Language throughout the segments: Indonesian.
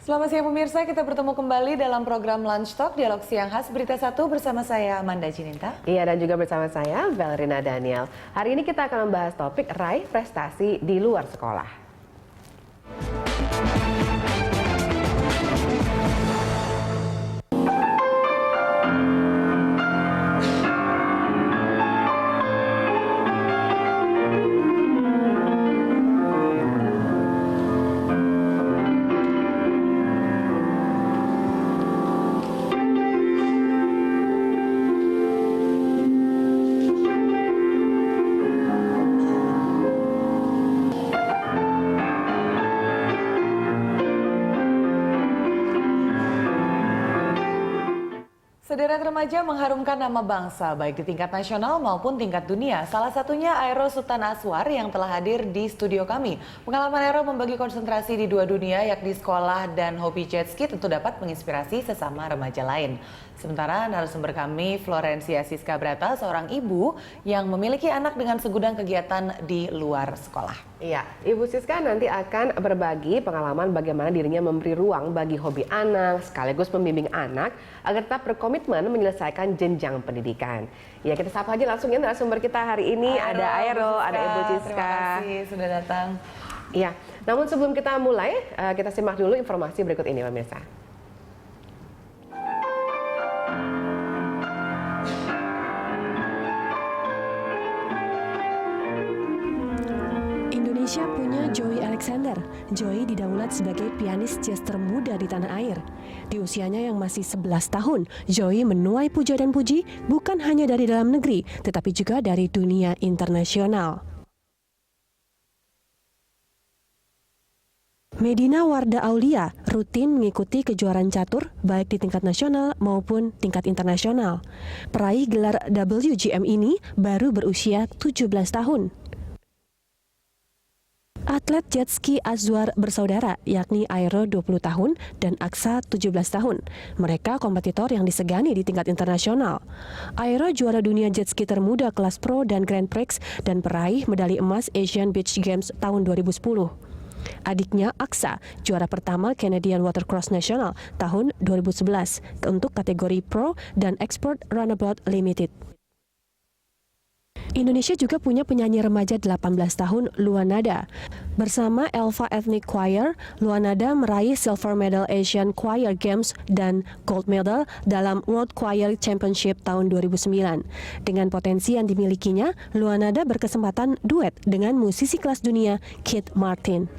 Selamat siang pemirsa, kita bertemu kembali dalam program Lunch Talk Dialog Siang Khas Berita 1 bersama saya Amanda Cininta. Iya, dan juga bersama saya Valerina Daniel. Hari ini kita akan membahas topik raih prestasi di luar sekolah. Sederet remaja mengharumkan nama bangsa baik di tingkat nasional maupun tingkat dunia. Salah satunya Aero Sultan Aswar yang telah hadir di studio kami. Pengalaman Aero membagi konsentrasi di dua dunia yakni sekolah dan hobi jet ski tentu dapat menginspirasi sesama remaja lain. Sementara narasumber kami Florencia Siska Brata, seorang ibu yang memiliki anak dengan segudang kegiatan di luar sekolah. Iya, Ibu Siska nanti akan berbagi pengalaman bagaimana dirinya memberi ruang bagi hobi anak sekaligus membimbing anak agar tetap berkomitmen menyelesaikan jenjang pendidikan. Ya, kita sapa aja langsung ya narasumber kita hari ini. Ada Aero, ada Ibu Siska. Terima kasih sudah datang. Iya, namun sebelum kita mulai, kita simak dulu informasi berikut ini pemirsa. Indonesia punya Joey Alexander. Joey didaulat sebagai pianis jazz termuda di tanah air. Di usianya yang masih 11 tahun, Joey menuai puja dan puji bukan hanya dari dalam negeri, tetapi juga dari dunia internasional. Medina Warda Aulia rutin mengikuti kejuaraan catur baik di tingkat nasional maupun tingkat internasional. Peraih gelar WGM ini baru berusia 17 tahun. Atlet jet ski Azwar bersaudara, yakni Aero 20 tahun dan Aksa 17 tahun. Mereka kompetitor yang disegani di tingkat internasional. Aero juara dunia jet ski termuda kelas pro dan Grand Prix dan peraih medali emas Asian Beach Games tahun 2010. Adiknya Aksa, juara pertama Canadian Watercross National tahun 2011 untuk kategori Pro dan Export Runabout Limited. Indonesia juga punya penyanyi remaja 18 tahun, Luanada. Bersama Elva Ethnic Choir, Luanada meraih Silver Medal Asian Choir Games dan Gold Medal dalam World Choir Championship tahun 2009. Dengan potensi yang dimilikinya, Luanada berkesempatan duet dengan musisi kelas dunia Kid Martin.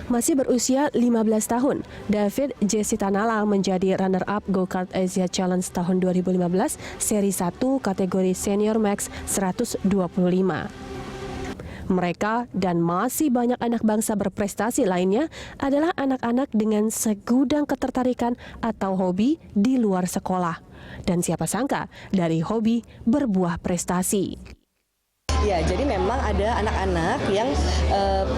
Masih berusia 15 tahun, David J. Sitanala menjadi runner-up Go-Kart Asia Challenge tahun 2015, seri 1 kategori Senior Max 125. Mereka dan masih banyak anak bangsa berprestasi lainnya adalah anak-anak dengan segudang ketertarikan atau hobi di luar sekolah. Dan siapa sangka dari hobi berbuah prestasi. Ya, jadi memang ada anak-anak yang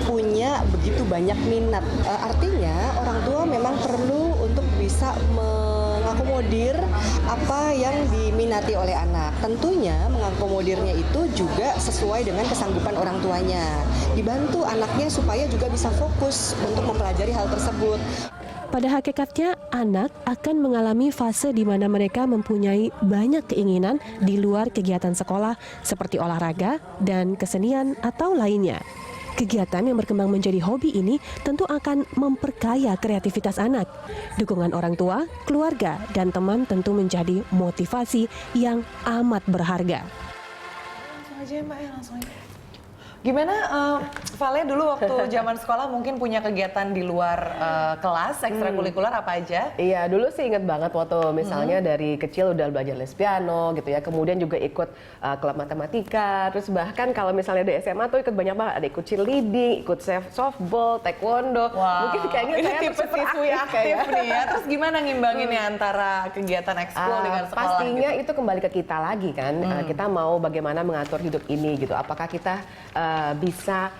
punya begitu banyak minat. Artinya orang tua memang perlu untuk bisa mengakomodir apa yang diminati oleh anak. Tentunya mengakomodirnya itu juga sesuai dengan kesanggupan orang tuanya. Dibantu anaknya supaya juga bisa fokus untuk mempelajari hal tersebut. Pada hakikatnya, anak akan mengalami fase di mana mereka mempunyai banyak keinginan di luar kegiatan sekolah seperti olahraga dan kesenian atau lainnya. Kegiatan yang berkembang menjadi hobi ini tentu akan memperkaya kreativitas anak. Dukungan orang tua, keluarga, dan teman tentu menjadi motivasi yang amat berharga. Langsung aja Mbak ya, langsung aja. Gimana Vale dulu waktu zaman sekolah mungkin punya kegiatan di luar kelas, ekstrakurikuler apa aja? Iya, dulu sih inget banget waktu misalnya dari kecil udah belajar les piano gitu ya, kemudian juga ikut klub matematika, terus bahkan kalau misalnya di SMA tuh ikut banyak banget, ada ikut cheerleading, ikut softball, taekwondo. Wow. Mungkin kayaknya ini saya tipe siswi aktif nih ya. Terus gimana ngimbanginnya antara kegiatan ekskul dengan sekolah? Pastinya gitu? itu kembali ke kita lagi kan, kita mau bagaimana mengatur hidup ini gitu. Apakah kita bisa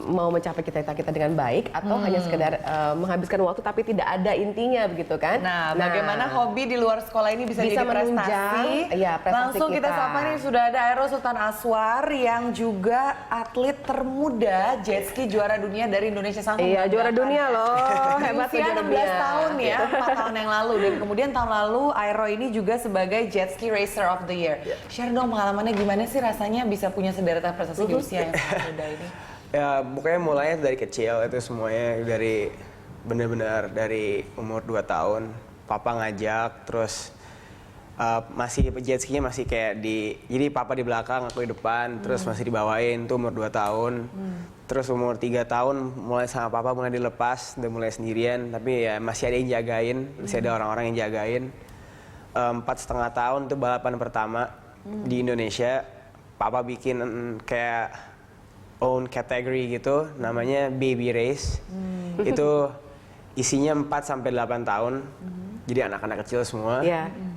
mau mencapai cita-cita kita dengan baik atau hanya sekedar menghabiskan waktu tapi tidak ada intinya begitu kan? Nah, bagaimana hobi di luar sekolah ini bisa jadi prestasi? Ya, prestasi Langsung kita sapa nih, sudah ada Aero Sultan Aswar yang juga atlet termuda jet ski juara dunia dari Indonesia Sangat. Iya, juara dunia loh. Hebat usia juara 16 dunia. tahun ya, 4 tahun yang lalu. Dan kemudian tahun lalu Aero ini juga sebagai Jet Ski Racer of the Year. Share dong pengalamannya gimana sih rasanya bisa punya sederetan prestasi di usia yang sangat muda ini? Ya, pokoknya mulainya dari kecil itu semuanya dari benar-benar dari umur 2 tahun. Papa ngajak, terus masih jet skinya masih kayak jadi papa di belakang, aku di depan, terus masih dibawain tuh umur 2 tahun. Terus umur 3 tahun mulai sama papa mulai dilepas, udah mulai sendirian, tapi ya masih ada yang jagain, masih ada orang-orang yang jagain. 4,5 tahun tuh balapan pertama di Indonesia, papa bikin kayak own category gitu, namanya Baby Race. Itu isinya 4-8 tahun. Jadi anak-anak kecil semua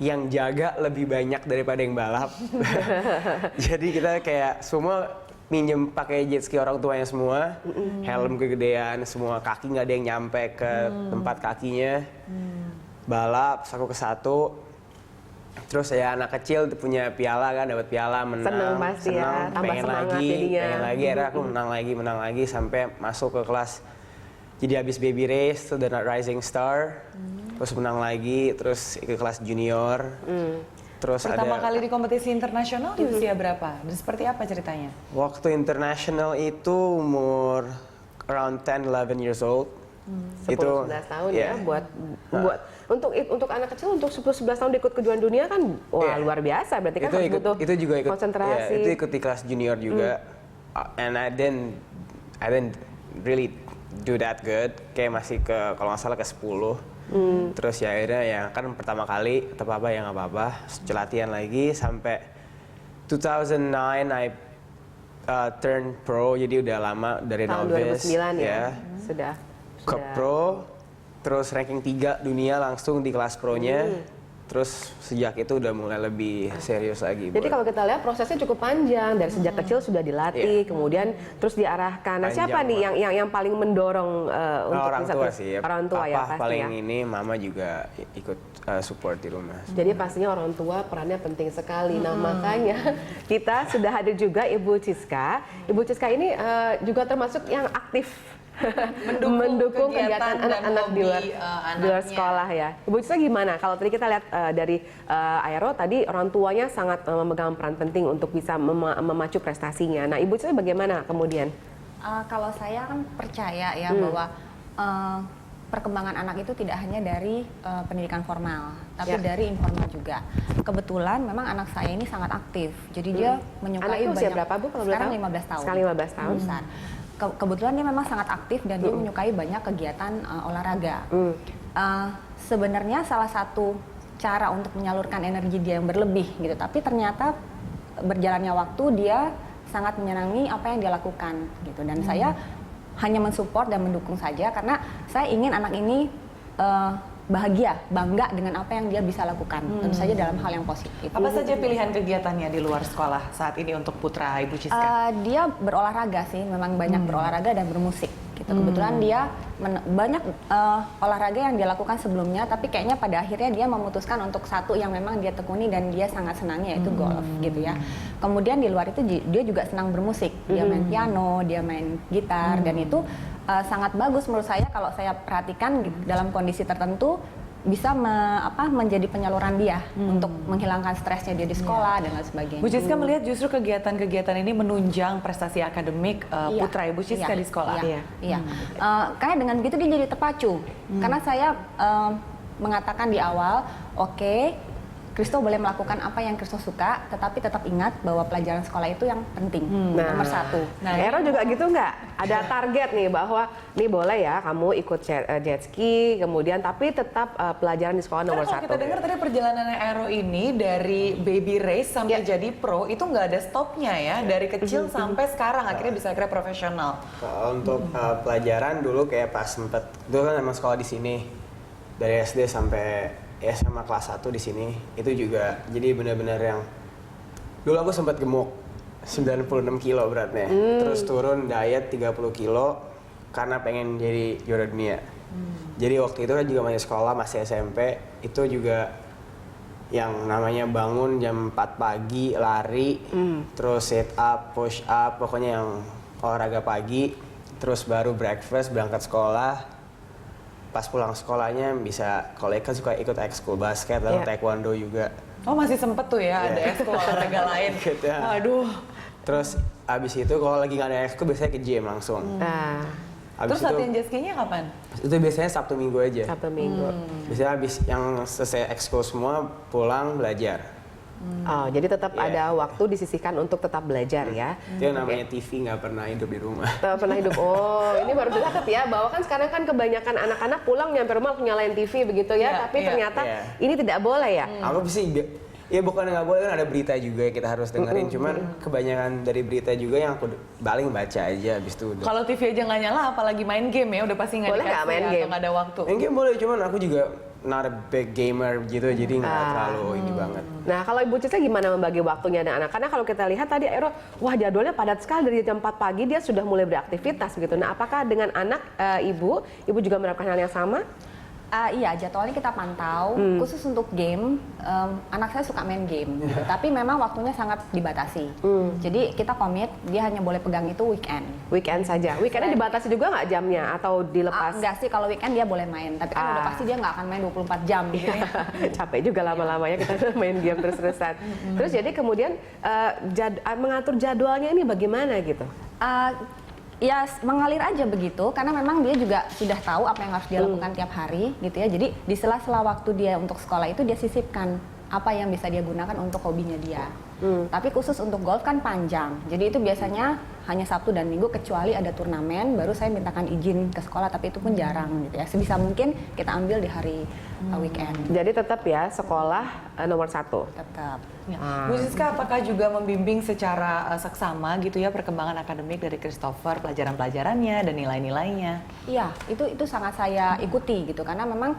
yang jaga lebih banyak daripada yang balap. Jadi kita kayak semua minjem pakai jet ski orang tuanya semua, helm kegedean, semua kaki nggak ada yang nyampe ke tempat kakinya. Balap satu ke satu. Terus ya anak kecil punya piala kan, dapat piala, menang, Seneng pasti ya, tambah pengen semangat lagi, jadinya. pengen lagi, akhirnya aku menang lagi sampai masuk ke kelas. Jadi habis baby race tuh The Rising Star, terus menang lagi, terus ikut kelas junior. Terus Pertama ada kali di kompetisi internasional di usia berapa? Dan seperti apa ceritanya? waktu internasional itu umur around 10-11 years old. 10-11 tahun ya buat untuk anak kecil untuk 10-11 tahun ikut kejuaraan dunia kan wah luar biasa, berarti kan harus butuh itu juga ikut konsentrasi. itu ikut di kelas junior juga. And I didn't really do that good, kayak masih ke kalau nggak salah ke 10. Terus ya akhirnya ya kan pertama kali tetap apa ya nggak apa-apa, latihan lagi sampai 2009 I turn pro, jadi udah lama dari Tahun novice 2009 ya. Sudah ke pro, terus ranking 3 dunia langsung di kelas pro-nya. Terus sejak itu udah mulai lebih serius lagi. Jadi kalau kita lihat prosesnya cukup panjang, dari sejak kecil sudah dilatih, kemudian terus diarahkan. Nah, siapa nih yang paling mendorong untuk orang bisa tua sih. Orang tua ya Papa pasti paling ya. ini, mama juga ikut support di rumah. Jadi pastinya orang tua perannya penting sekali. Nah makanya kita sudah hadir juga Ibu Ciska. Ibu Ciska ini juga termasuk yang aktif mendukung kegiatan anak-anak di luar sekolah ya. Ibu Ciska gimana? Kalau tadi kita lihat dari Aero tadi orang tuanya sangat memegang peran penting untuk bisa memacu prestasinya. Nah Ibu Ciska bagaimana kemudian? Kalau saya kan percaya ya bahwa perkembangan anak itu tidak hanya dari pendidikan formal, tapi dari informal juga. Kebetulan memang anak saya ini sangat aktif, jadi dia menyukai Anaknya usia banyak. berapa Bu? Kalau sekarang boleh tahu? 15 tahun. Sekarang 15 tahun. Besar. Kebetulan dia memang sangat aktif dan dia menyukai banyak kegiatan olahraga. Sebenarnya salah satu cara untuk menyalurkan energi dia yang berlebih gitu, tapi ternyata berjalannya waktu dia sangat menyenangi apa yang dia lakukan gitu, dan saya hanya mensupport dan mendukung saja karena saya ingin anak ini bahagia, bangga dengan apa yang dia bisa lakukan, tentu saja dalam hal yang positif. Apa saja pilihan kegiatannya di luar sekolah saat ini untuk putra Ibu Ciska? Dia berolahraga sih, memang banyak berolahraga dan bermusik gitu. Kebetulan dia banyak olahraga yang dia lakukan sebelumnya, tapi kayaknya pada akhirnya dia memutuskan untuk satu yang memang dia tekuni dan dia sangat senangnya, yaitu golf gitu ya. Kemudian di luar itu dia juga senang bermusik, dia main piano, dia main gitar, dan itu sangat bagus menurut saya kalau saya perhatikan dalam kondisi tertentu bisa menjadi penyaluran dia untuk menghilangkan stresnya dia di sekolah dan lain sebagainya. Bu Ciska melihat justru kegiatan-kegiatan ini menunjang prestasi akademik putra Ibu Ciska di sekolah. Iya. Kayak dengan begitu dia jadi terpacu. Karena saya mengatakan di awal, oke, Kristo boleh melakukan apa yang Kristo suka, tetapi tetap ingat bahwa pelajaran sekolah itu yang penting, nomor satu. Nah, Aero juga gitu nggak? Ada target nih bahwa nih boleh ya kamu ikut jet ski, kemudian tapi tetap pelajaran di sekolah nomor Karena kalau satu. kita dengar tadi perjalanan Aero ini dari baby race sampai jadi pro itu nggak ada stopnya ya, dari kecil sampai sekarang akhirnya bisa profesional. Kalau untuk pelajaran dulu kayak pas sempet, dulu kan emang sekolah di sini dari SD sampai SMA kelas 1 di sini, itu juga jadi benar-benar yang dulu aku sempat gemuk 96 kilo beratnya. Terus turun diet 30 kilo karena pengen jadi juara dunia. Jadi waktu itu kan juga masih sekolah, masih SMP, itu juga yang namanya bangun jam 4 pagi, lari, terus sit up, push up, pokoknya yang olahraga pagi, terus baru breakfast, berangkat sekolah. Pas pulang sekolahnya bisa, kalau kan suka ikut ekskul basket atau taekwondo juga. Oh masih sempet tuh ya ada ekskul olahraga lain. Gitu ya. Waduh. Terus abis itu kalau lagi nggak ada ekskul biasanya ke gym langsung. Abis Terus latihan jet ski-nya kapan? itu biasanya Sabtu Minggu aja. Sabtu Minggu. Biasanya abis yang selesai ekskul semua pulang belajar. Oh, jadi tetap ada waktu disisihkan untuk tetap belajar ya. Itu yang namanya TV nggak pernah hidup di rumah. Pernah hidup. Oh, ini baru dicatat ya bahwa kan sekarang kan kebanyakan anak-anak pulang nyampe rumah nyalain TV begitu ya, tapi ternyata ini tidak boleh ya. Aku sih ya bukan nggak boleh, kan ada berita juga yang kita harus dengerin. Cuman kebanyakan dari berita juga yang aku paling baca aja abis itu udah. Kalau TV aja nggak nyala, apalagi main game ya, udah pasti nggak Boleh nggak dikasih main ya, game? atau nggak ada waktu. Main game boleh, cuman aku juga not a big gamer gitu, jadi nggak terlalu ini banget. Nah, kalau Ibu Cica gimana membagi waktunya dengan anak? Karena kalau kita lihat tadi Aero, wah jadwalnya padat sekali dari jam 4 pagi dia sudah mulai beraktivitas begitu. Nah, apakah dengan anak Ibu juga menerapkan hal yang sama? Iya, jadwalnya kita pantau. Khusus untuk game, anak saya suka main game. Gitu. Tapi memang waktunya sangat dibatasi. Jadi kita komit, dia hanya boleh pegang itu weekend. Weekend saja. Weekendnya dibatasi juga nggak jamnya atau dilepas? Enggak sih, kalau weekend dia boleh main. Tapi kan udah pasti dia nggak akan main 24 jam. Gitu ya. Capek juga lama-lamanya kita main game terus-terusan. Terus jadi kemudian mengatur jadwalnya ini bagaimana gitu? Ya mengalir aja begitu, karena memang dia juga sudah tahu apa yang harus dia lakukan tiap hari gitu ya. Jadi di sela-sela waktu dia untuk sekolah itu dia sisipkan apa yang bisa dia gunakan untuk hobinya dia. Tapi khusus untuk golf kan panjang, jadi itu biasanya hanya Sabtu dan Minggu kecuali ada turnamen, baru saya mintakan izin ke sekolah, tapi itu pun jarang gitu ya. Sebisa mungkin kita ambil di hari weekend. Jadi tetap ya sekolah nomor 1. Tetap. Ya. Bu Siska, apakah juga membimbing secara seksama gitu ya perkembangan akademik dari Christopher, pelajaran-pelajarannya dan nilai-nilainya? Iya, itu sangat saya ikuti gitu, karena memang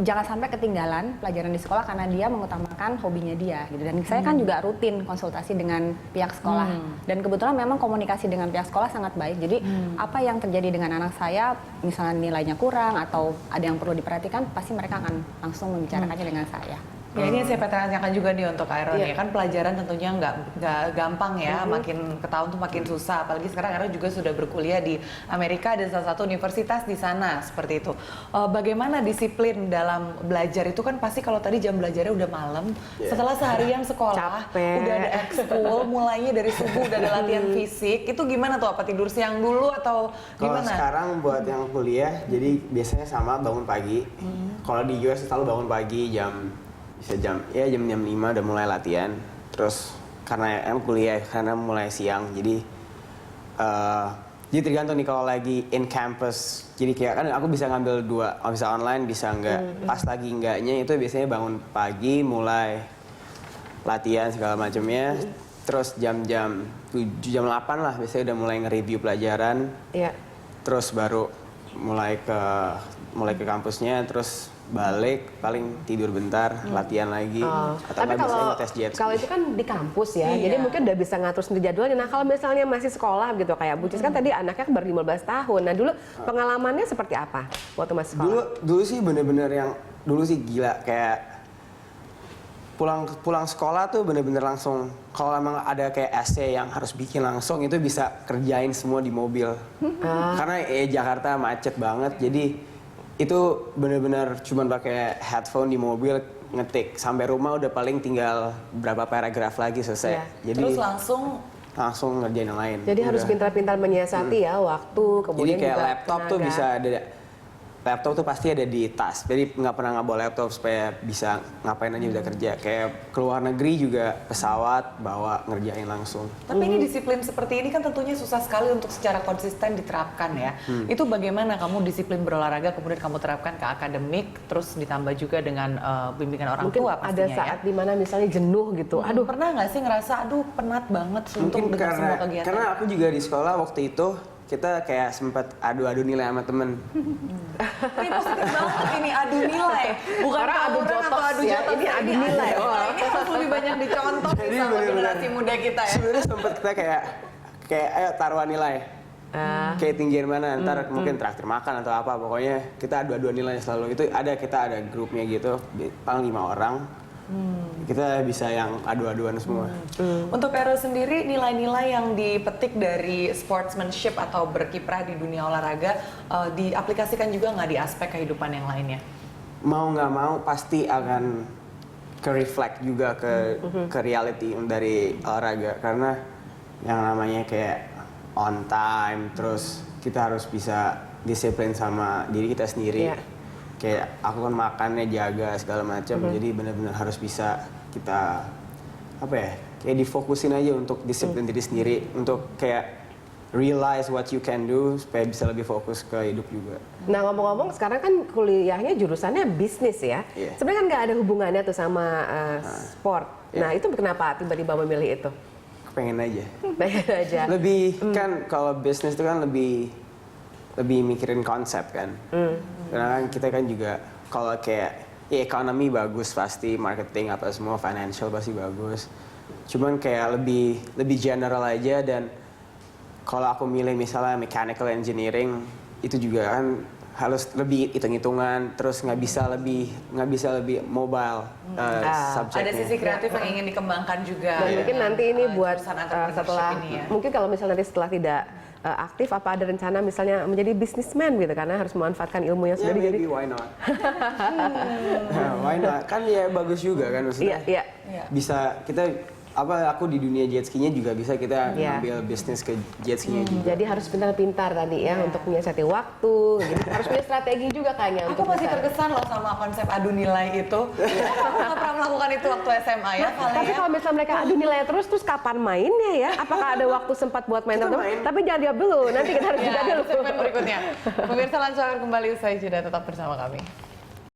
jangan sampai ketinggalan pelajaran di sekolah karena dia mengutamakan hobinya dia gitu. Dan saya kan juga rutin konsultasi dengan pihak sekolah, dan kebetulan memang komunikasi dengan pihak sekolah sangat baik. Jadi apa yang terjadi dengan anak saya, misalnya nilainya kurang atau ada yang perlu diperhatikan, pasti mereka akan langsung membicarakannya dengan saya. Ya ini saya tanyakan juga nih untuk Aaron ya, kan pelajaran tentunya nggak gampang ya, makin ke tahun tuh makin susah, apalagi sekarang Aaron juga sudah berkuliah di Amerika dan salah satu universitas di sana seperti itu. Bagaimana disiplin dalam belajar itu kan pasti kalau tadi jam belajarnya udah malam, setelah seharian sekolah, udah ada ekskul, mulainya dari subuh udah ada latihan fisik, itu gimana tuh, apa tidur siang dulu atau Kalau gimana? sekarang buat yang kuliah, jadi biasanya sama bangun pagi. Kalau di US selalu bangun pagi jam 5 udah mulai latihan. Terus karena em kuliah karena mulai siang, jadi tergantung nih kalau lagi in campus. Jadi kayak kan aku bisa ngambil dua, bisa online bisa enggak. Pas lagi enggaknya itu biasanya bangun pagi mulai latihan segala macamnya. Terus jam-jam 7 jam 8 lah biasanya udah mulai nge-review pelajaran. Iya. Terus baru mulai ke kampusnya, terus balik paling tidur bentar, latihan lagi. Atau Tapi nggak biasanya tes jet ski. kalau itu kan di kampus ya, jadi mungkin udah bisa ngatur sendiri jadwalnya. Nah kalau misalnya masih sekolah gitu kayak Bu Cis kan tadi anaknya baru 15 tahun. Nah dulu pengalamannya seperti apa waktu masih sekolah? Dulu sih bener-bener yang dulu sih gila, kayak pulang sekolah tuh bener-bener langsung, kalau emang ada kayak essay yang harus bikin langsung itu bisa kerjain semua di mobil. Karena Jakarta macet banget, jadi itu bener-bener cuman pakai headphone di mobil ngetik, sampai rumah udah paling tinggal berapa paragraf lagi selesai. Jadi Terus langsung ngerjain yang lain. Jadi harus Udah. pintar-pintar menyiasati ya waktu, Jadi kemudian kayak juga laptop tuh tenaga. bisa ada, laptop tuh pasti ada di tas. Jadi nggak pernah nggak bawa laptop supaya bisa ngapain aja bisa kerja. Kayak keluar negeri juga pesawat bawa ngerjain langsung. Tapi ini disiplin seperti ini kan tentunya susah sekali untuk secara konsisten diterapkan ya. Itu bagaimana kamu disiplin berolahraga kemudian kamu terapkan ke akademik, terus ditambah juga dengan bimbingan orang Mungkin tua ada pastinya saat ya. dimana misalnya jenuh gitu. Aduh, pernah nggak sih ngerasa aduh penat banget suntuk Mungkin dengan semua kegiatan? karena aku juga di sekolah waktu itu kita kayak sempat adu-adu nilai sama temen. Ini positif banget ini adu nilai. Bukan Orang adu tawuran atau jotos adu ya, jotos. ini adu nilai. Ini harus lebih banyak dicontoh Jadi sama bener-bener. generasi muda kita ya. Sebenarnya sempat kita kayak ayo taruhan nilai. Kayak tinggian mana, ntar mungkin traktir makan atau apa, pokoknya kita adu-adu nilai selalu. Itu kita ada grupnya gitu, paling 5 orang. Kita bisa yang adu-aduan semua. Untuk Aero sendiri, nilai-nilai yang dipetik dari sportsmanship atau berkiprah di dunia olahraga diaplikasikan juga nggak di aspek kehidupan yang lainnya? Mau nggak mau pasti akan ke-reflect juga ke reality dari olahraga. Karena yang namanya kayak on time, terus kita harus bisa disiplin sama diri kita sendiri. Iya. Kayak aku kan makannya jaga segala macam, jadi benar-benar harus bisa kita kayak difokusin aja untuk disiplin diri sendiri, untuk kayak realize what you can do supaya bisa lebih fokus ke hidup juga. Nah ngomong-ngomong sekarang kan kuliahnya jurusannya bisnis ya. Iya. Sebenarnya kan nggak ada hubungannya tuh sama sport. Iya. Nah itu kenapa tiba-tiba memilih itu? Pengen aja. Pengen aja. Lebih kan kalau bisnis itu kan lebih mikirin konsep kan. Karena kan kita kan juga kalau kayak ekonomi bagus pasti, marketing apa semua, financial pasti bagus. Cuman kayak lebih general aja. Dan kalau aku milih misalnya mechanical engineering, itu juga kan harus lebih hitung-hitungan, terus nggak bisa lebih mobile subjeknya. Ada sisi kreatif yang ingin dikembangkan juga. Dan mungkin nanti ini buat jurusan entrepreneurship setelah ini ya. mungkin kalau misalnya nanti setelah tidak aktif, apa ada rencana misalnya menjadi businessman gitu, karena harus memanfaatkan ilmu yang Ya sudah maybe jadi. why not? Why not? Kan ya bagus juga kan maksudnya. Iya. Bisa kita aku di dunia jet ski-nya juga bisa kita Iya. ngambil bisnis ke jet ski-nya juga. Jadi harus pintar-pintar tadi ya untuk menyiasati waktu, gitu. Harus punya strategi juga kayaknya Aku untuk masih bisa. terkesan loh sama konsep adu nilai itu. Aku nggak pernah melakukan itu waktu SMA ya, Tapi kalau misalnya mereka adu nilai terus kapan mainnya ya? Apakah ada waktu sempat buat main Kita teman-teman? main. Tapi jangan jawab dulu, nanti kita harus jeda Ya, dulu. segmen berikutnya. Pemirsa Lancar kembali usai jeda, tetap bersama kami.